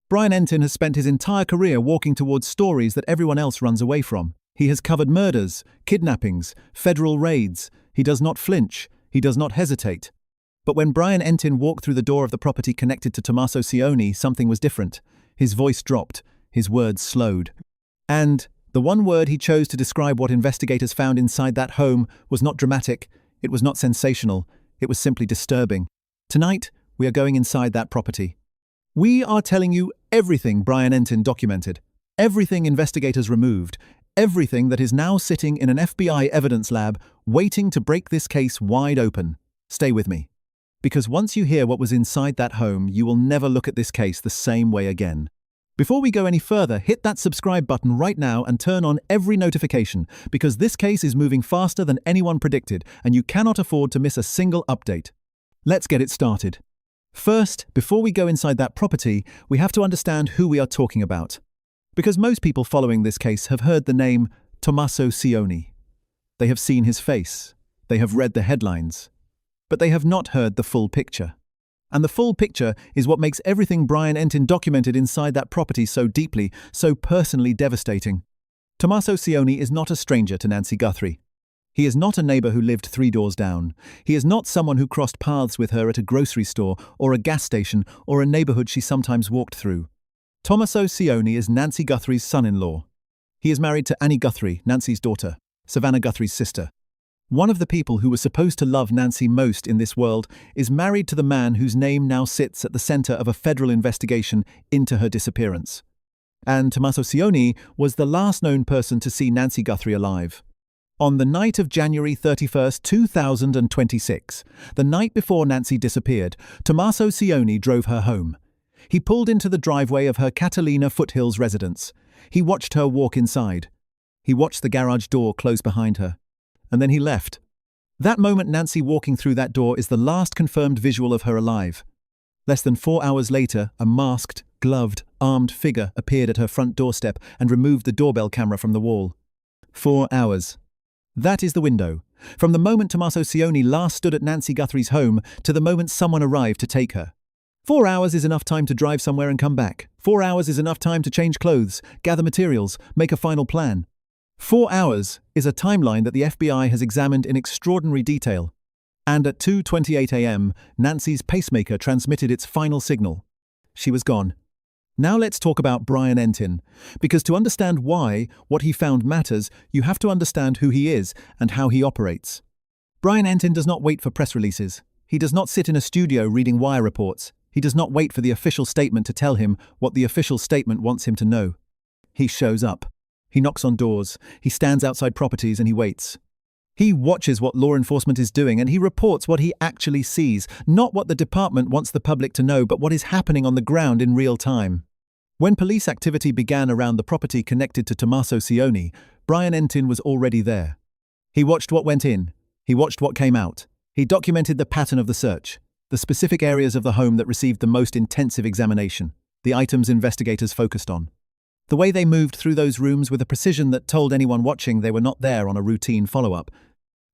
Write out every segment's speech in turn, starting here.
Brian Entin has spent his entire career walking towards stories that everyone else runs away from. He has covered murders, kidnappings, federal raids. He does not flinch. He does not hesitate. But when Brian Entin walked through the door of the property connected to Tommaso Cioni, something was different. His voice dropped. His words slowed. And the one word he chose to describe what investigators found inside that home was not dramatic. It was not sensational. It was simply disturbing. Tonight, we are going inside that property. We are telling you everything Brian Entin documented, everything investigators removed, everything that is now sitting in an FBI evidence lab waiting to break this case wide open. Stay with me. Because once you hear what was inside that home, you will never look at this case the same way again. Before we go any further, hit that subscribe button right now and turn on every notification, because this case is moving faster than anyone predicted, and you cannot afford to miss a single update. Let's get it started. First, before we go inside that property, we have to understand who we are talking about. Because most people following this case have heard the name Tommaso Cioni. They have seen his face. They have read the headlines. But they have not heard the full picture. And the full picture is what makes everything Brian Entin documented inside that property so deeply, so personally devastating. Tommaso Cioni is not a stranger to Nancy Guthrie. He is not a neighbor who lived 3 doors down. He is not someone who crossed paths with her at a grocery store or a gas station or a neighborhood she sometimes walked through. Tommaso Cioni is Nancy Guthrie's son-in-law. He is married to Annie Guthrie, Nancy's daughter, Savannah Guthrie's sister. One of the people who was supposed to love Nancy most in this world is married to the man whose name now sits at the center of a federal investigation into her disappearance. And Tommaso Cioni was the last known person to see Nancy Guthrie alive. On the night of January 31st, 2026, the night before Nancy disappeared, Tommaso Cioni drove her home. He pulled into the driveway of her Catalina Foothills residence. He watched her walk inside. He watched the garage door close behind her. And then he left. That moment Nancy walking through that door is the last confirmed visual of her alive. Less than 4 hours later, a masked, gloved, armed figure appeared at her front doorstep and removed the doorbell camera from the wall. 4 hours. That is the window. From the moment Tommaso Cioni last stood at Nancy Guthrie's home to the moment someone arrived to take her. 4 hours is enough time to drive somewhere and come back. 4 hours is enough time to change clothes, gather materials, make a final plan. 4 hours is a timeline that the FBI has examined in extraordinary detail. And at 2:28 a.m., Nancy's pacemaker transmitted its final signal. She was gone. Now let's talk about Brian Entin, because to understand why what he found matters, you have to understand who he is and how he operates. Brian Entin does not wait for press releases. He does not sit in a studio reading wire reports. He does not wait for the official statement to tell him what the official statement wants him to know. He shows up. He knocks on doors. He stands outside properties and he waits. He watches what law enforcement is doing and he reports what he actually sees, not what the department wants the public to know, but what is happening on the ground in real time. When police activity began around the property connected to Tommaso Cioni, Brian Entin was already there. He watched what went in. He watched what came out. He documented the pattern of the search, the specific areas of the home that received the most intensive examination, the items investigators focused on. The way they moved through those rooms with a precision that told anyone watching they were not there on a routine follow-up.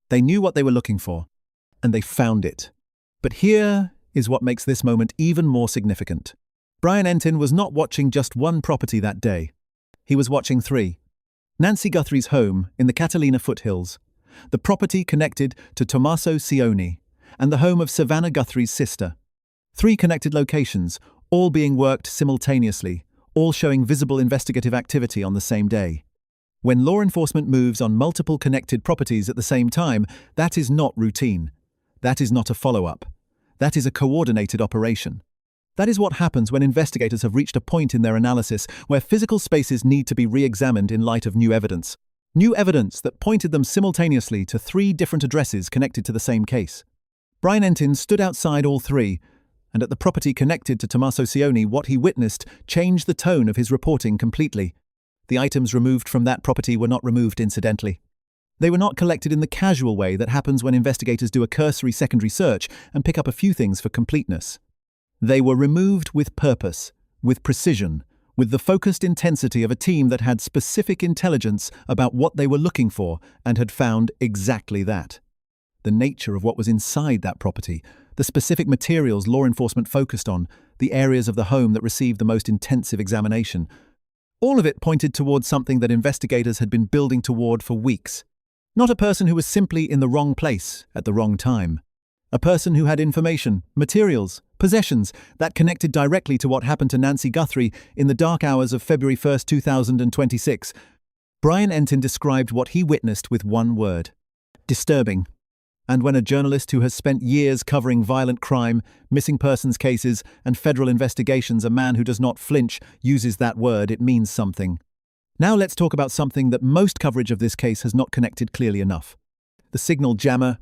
They knew what they were looking for, and they found it. But here is what makes this moment even more significant. Brian Entin was not watching just one property that day. He was watching 3. Nancy Guthrie's home in the Catalina Foothills, the property connected to Tommaso Cioni, and the home of Savannah Guthrie's sister. 3 connected locations, all being worked simultaneously, all showing visible investigative activity on the same day. When law enforcement moves on multiple connected properties at the same time, that is not routine. That is not a follow-up. That is a coordinated operation. That is what happens when investigators have reached a point in their analysis where physical spaces need to be re-examined in light of new evidence. New evidence that pointed them simultaneously to 3 different addresses connected to the same case. Brian Entin stood outside all 3, and at the property connected to Tommaso Cioni, what he witnessed changed the tone of his reporting completely. The items removed from that property were not removed incidentally. They were not collected in the casual way that happens when investigators do a cursory secondary search and pick up a few things for completeness. They were removed with purpose, with precision, with the focused intensity of a team that had specific intelligence about what they were looking for and had found exactly that. The nature of what was inside that property, the specific materials law enforcement focused on, the areas of the home that received the most intensive examination. All of it pointed towards something that investigators had been building toward for weeks. Not a person who was simply in the wrong place at the wrong time. A person who had information, materials, possessions that connected directly to what happened to Nancy Guthrie in the dark hours of February 1, 2026. Brian Entin described what he witnessed with one word: disturbing. And when a journalist who has spent years covering violent crime, missing persons cases, and federal investigations, a man who does not flinch, uses that word, it means something. Now let's talk about something that most coverage of this case has not connected clearly enough: the signal jammer.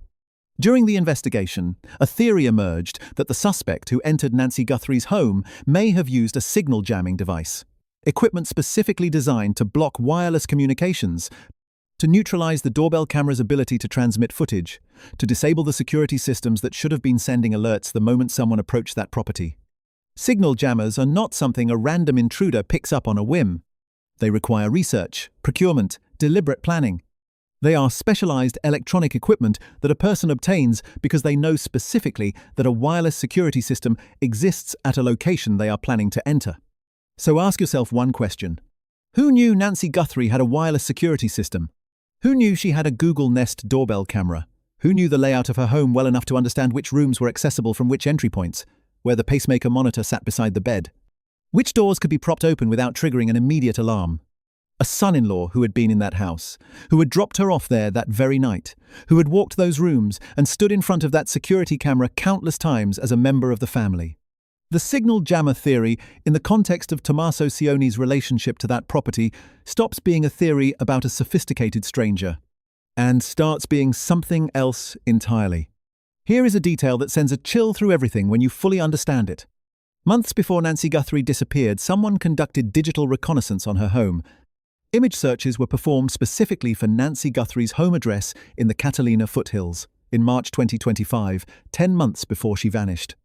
During the investigation, a theory emerged that the suspect who entered Nancy Guthrie's home may have used a signal jamming device, equipment specifically designed to block wireless communications, to neutralize the doorbell camera's ability to transmit footage, to disable the security systems that should have been sending alerts the moment someone approached that property. Signal jammers are not something a random intruder picks up on a whim. They require research, procurement, deliberate planning. They are specialized electronic equipment that a person obtains because they know specifically that a wireless security system exists at a location they are planning to enter. So ask yourself one question. Who knew Nancy Guthrie had a wireless security system? Who knew she had a Google Nest doorbell camera? Who knew the layout of her home well enough to understand which rooms were accessible from which entry points, where the pacemaker monitor sat beside the bed? Which doors could be propped open without triggering an immediate alarm? A son-in-law who had been in that house, who had dropped her off there that very night, who had walked those rooms and stood in front of that security camera countless times as a member of the family. The signal jammer theory, in the context of Tommaso Cioni's relationship to that property, stops being a theory about a sophisticated stranger and starts being something else entirely. Here is a detail that sends a chill through everything when you fully understand it. Months before Nancy Guthrie disappeared, someone conducted digital reconnaissance on her home. Image searches were performed specifically for Nancy Guthrie's home address in the Catalina foothills in March 2025, 10 months before she vanished.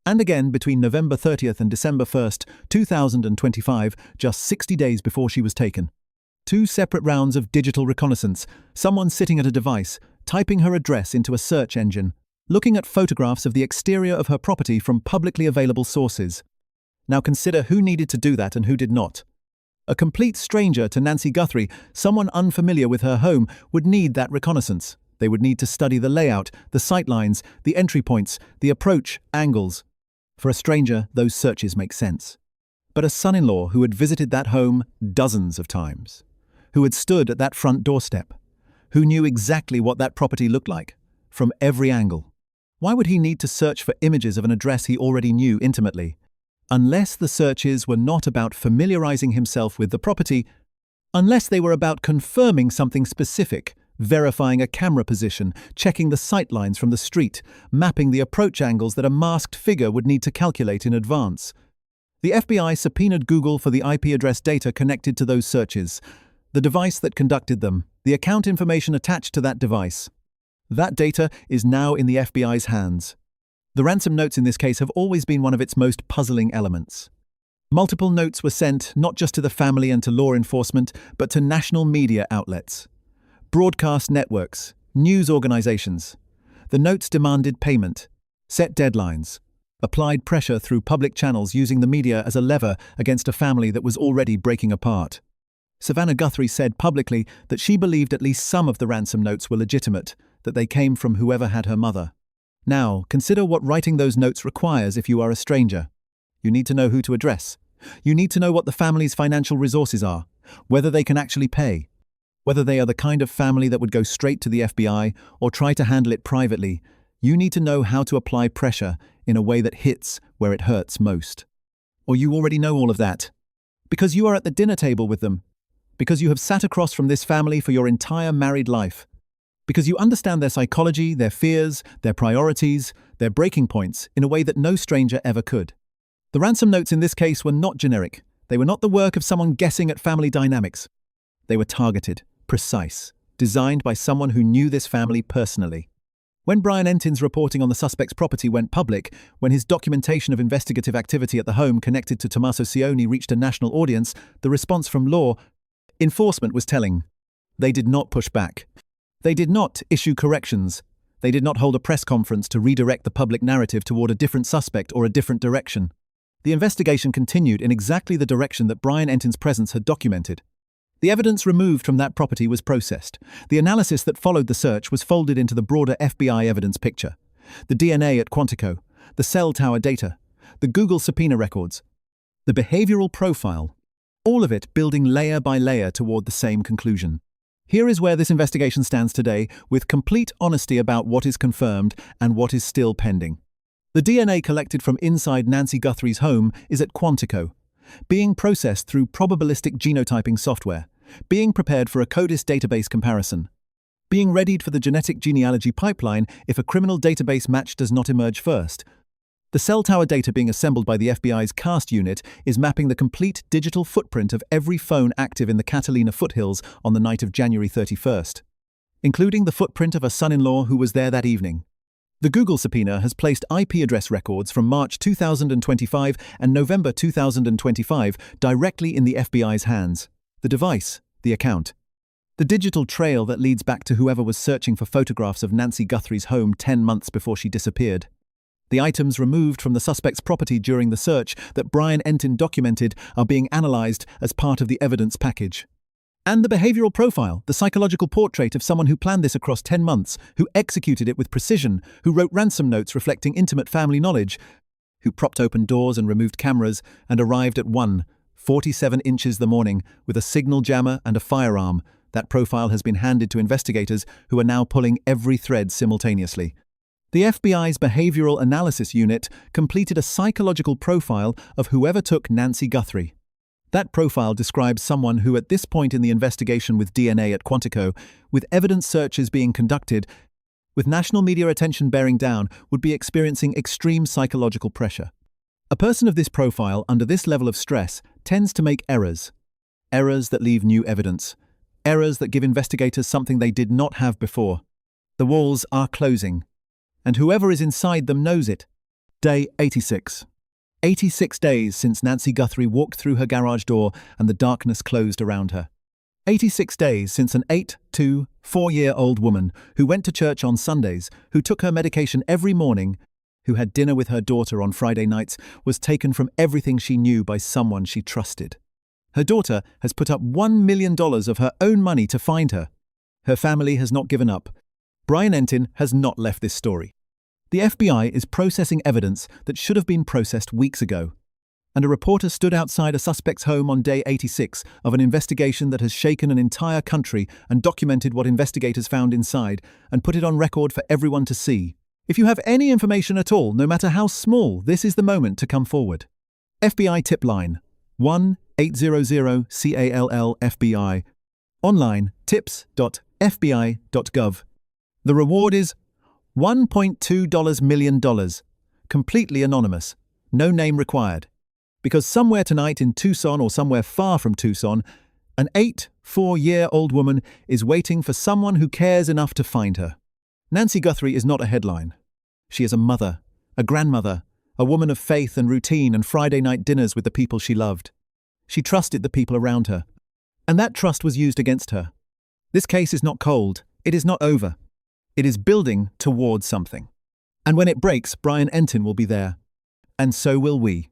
And again between November 30th and December 1st, 2025, just 60 days before she was taken. 2 separate rounds of digital reconnaissance, someone sitting at a device, typing her address into a search engine, looking at photographs of the exterior of her property from publicly available sources. Now consider who needed to do that and who did not. A complete stranger to Nancy Guthrie, someone unfamiliar with her home, would need that reconnaissance. They would need to study the layout, the sightlines, the entry points, the approach, angles. For a stranger, those searches make sense. But a son-in-law who had visited that home dozens of times, who had stood at that front doorstep, who knew exactly what that property looked like, from every angle. Why would he need to search for images of an address he already knew intimately? Unless the searches were not about familiarizing himself with the property, unless they were about confirming something specific, verifying a camera position, checking the sightlines from the street, mapping the approach angles that a masked figure would need to calculate in advance. The FBI subpoenaed Google for the IP address data connected to those searches, the device that conducted them, the account information attached to that device. That data is now in the FBI's hands. The ransom notes in this case have always been one of its most puzzling elements. Multiple notes were sent not just to the family and to law enforcement, but to national media outlets, broadcast networks, news organizations. The notes demanded payment, set deadlines, applied pressure through public channels using the media as a lever against a family that was already breaking apart. Savannah Guthrie said publicly that she believed at least some of the ransom notes were legitimate, that they came from whoever had her mother. Now, consider what writing those notes requires if you are a stranger. You need to know who to address. You need to know what the family's financial resources are, whether they can actually pay, whether they are the kind of family that would go straight to the FBI or try to handle it privately. You need to know how to apply pressure in a way that hits where it hurts most. Or you already know all of that, because you are at the dinner table with them, because you have sat across from this family for your entire married life, because you understand their psychology, their fears, their priorities, their breaking points in a way that no stranger ever could. The ransom notes in this case were not generic. They were not the work of someone guessing at family dynamics. They were targeted, precise, designed by someone who knew this family personally. When Brian Entin's reporting on the suspect's property went public, when his documentation of investigative activity at the home connected to Tommaso Cioni reached a national audience, the response from law enforcement was telling. They did not push back. They did not issue corrections. They did not hold a press conference to redirect the public narrative toward a different suspect or a different direction. The investigation continued in exactly the direction that Brian Entin's presence had documented. The evidence removed from that property was processed. The analysis that followed the search was folded into the broader FBI evidence picture. The DNA at Quantico, the cell tower data, the Google subpoena records, the behavioral profile, all of it building layer by layer toward the same conclusion. Here is where this investigation stands today, with complete honesty about what is confirmed and what is still pending. The DNA collected from inside Nancy Guthrie's home is at Quantico, being processed through probabilistic genotyping software, being prepared for a CODIS database comparison, being readied for the genetic genealogy pipeline if a criminal database match does not emerge first. The cell tower data being assembled by the FBI's CAST unit is mapping the complete digital footprint of every phone active in the Catalina foothills on the night of January 31st, including the footprint of a son-in-law who was there that evening. The Google subpoena has placed IP address records from March 2025 and November 2025 directly in the FBI's hands. The device, the account. The digital trail that leads back to whoever was searching for photographs of Nancy Guthrie's home 10 months before she disappeared. The items removed from the suspect's property during the search that Brian Entin documented are being analyzed as part of the evidence package. And the behavioral profile, the psychological portrait of someone who planned this across 10 months, who executed it with precision, who wrote ransom notes reflecting intimate family knowledge, who propped open doors and removed cameras and arrived at 1:47 inches the morning with a signal jammer and a firearm. That profile has been handed to investigators who are now pulling every thread simultaneously. The FBI's Behavioral Analysis Unit completed a psychological profile of whoever took Nancy Guthrie. That profile describes someone who, at this point in the investigation with DNA at Quantico, with evidence searches being conducted, with national media attention bearing down, would be experiencing extreme psychological pressure. A person of this profile, under this level of stress, tends to make errors. Errors that leave new evidence. Errors that give investigators something they did not have before. The walls are closing, and whoever is inside them knows it. Day 86. 86 days since Nancy Guthrie walked through her garage door and the darkness closed around her. 86 days since an 4-year-old woman who went to church on Sundays, who took her medication every morning, who had dinner with her daughter on Friday nights, was taken from everything she knew by someone she trusted. Her daughter has put up $1 million of her own money to find her. Her family has not given up. Brian Entin has not left this story. The FBI is processing evidence that should have been processed weeks ago. And a reporter stood outside a suspect's home on day 86 of an investigation that has shaken an entire country and documented what investigators found inside and put it on record for everyone to see. If you have any information at all, no matter how small, this is the moment to come forward. FBI tip line 1-800-CALL-FBI. Online tips.fbi.gov. The reward is $1.2 million. Completely anonymous. No name required. Because somewhere tonight in Tucson or somewhere far from Tucson, an 4-year-old woman is waiting for someone who cares enough to find her. Nancy Guthrie is not a headline. She is a mother, a grandmother, a woman of faith and routine and Friday night dinners with the people she loved. She trusted the people around her, and that trust was used against her. This case is not cold. It is not over. It is building towards something. And when it breaks, Brian Entin will be there. And so will we.